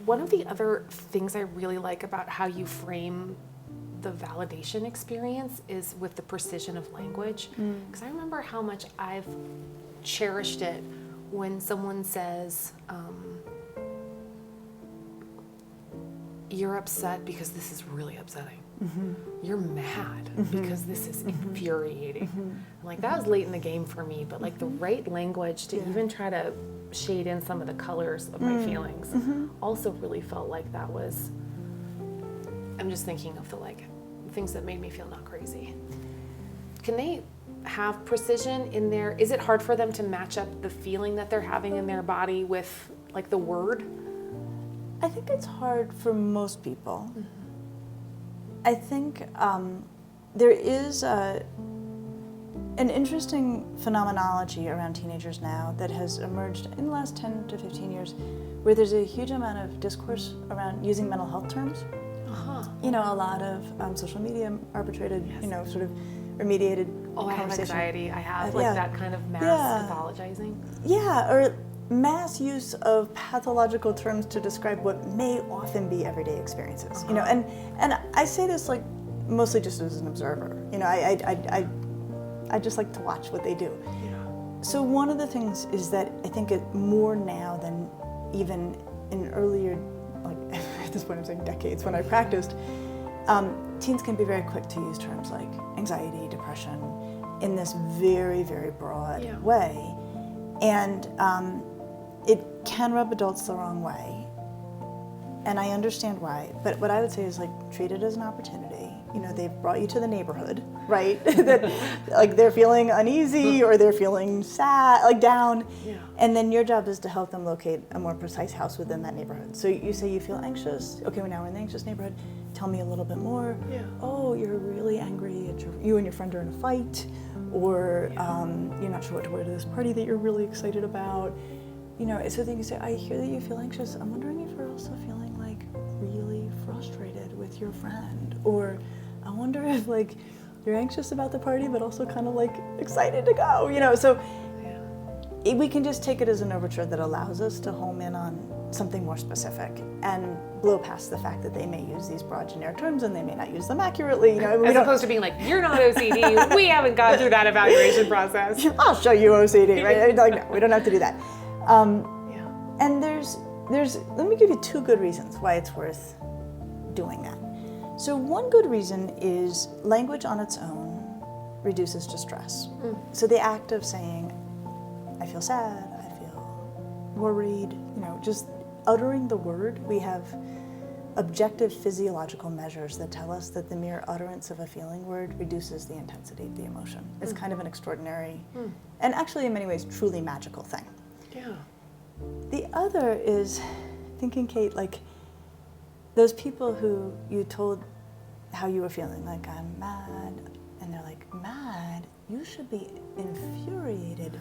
one of the other things I really like about how you frame the validation experience is with the precision of language. Because I remember how much I've cherished it when someone says, you're upset because this is really upsetting. You're mad because this is infuriating. And like, that was late in the game for me, but like the right language to even try to shade in some of the colors of my feelings also really felt like that was, I'm just thinking of the like things that made me feel not crazy. Can they have precision in there? Is it hard for them to match up the feeling that they're having in their body with like the word? I think it's hard for most people. I think there is an interesting phenomenology around teenagers now that has emerged in the last 10 to 15 years, where there's a huge amount of discourse around using mental health terms. You know, a lot of social media arbitrated, you know, sort of remediated I have conversation. Anxiety. I have like that kind of mass pathologizing. Yeah, or mass use of pathological terms to describe what may often be everyday experiences. You know, and I say this like mostly just as an observer. You know, I just like to watch what they do. So one of the things is that I think it more now than even in earlier, like at this point I'm saying decades when I practiced, teens can be very quick to use terms like anxiety, depression, in this very, very broad way. And it can rub adults the wrong way. And I understand why. But what I would say is like, treat it as an opportunity. You know, they've brought you to the neighborhood, right? That like they're feeling uneasy or they're feeling sad, like down. And then your job is to help them locate a more precise house within that neighborhood. So you say you feel anxious. Okay, well, now we're in the anxious neighborhood. Tell me a little bit more. Oh, you're really angry. You and your friend are in a fight. Or you're not sure what to wear to this party that you're really excited about. You know, so then you say, I hear that you feel anxious. I'm wondering if you're also feeling like really frustrated with your friend. Or I wonder if like you're anxious about the party, but also kind of like excited to go, you know? So we can just take it as an overture that allows us to home in on something more specific and blow past the fact that they may use these broad generic terms and they may not use them accurately. You know, as opposed to being like, you're not OCD, we haven't gone through that evaluation process. I'll show you OCD, right? Like, no, we don't have to do that. And there's, let me give you 2 good reasons why it's worth doing that. So one good reason is language on its own reduces distress. So the act of saying, I feel sad, I feel worried, you know, just uttering the word, we have objective physiological measures that tell us that the mere utterance of a feeling word reduces the intensity of the emotion. It's kind of an extraordinary, and actually in many ways truly magical thing. The other is thinking, Kate, like those people who you told how you were feeling, like I'm mad, and they're like, mad? You should be infuriated.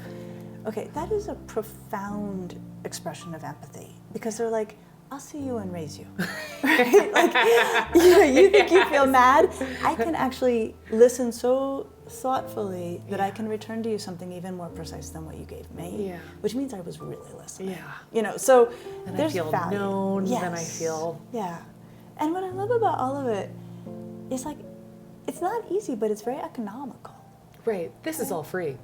Okay, that is a profound expression of empathy because they're like, I'll see you and raise you. Right? Like, you think you feel mad? I can actually listen so thoughtfully that I can return to you something even more precise than what you gave me, which means I was really listening. You know, so and there's I feel value. known, then I feel... And what I love about all of it is like, it's not easy, but it's very economical. Right, this is all free.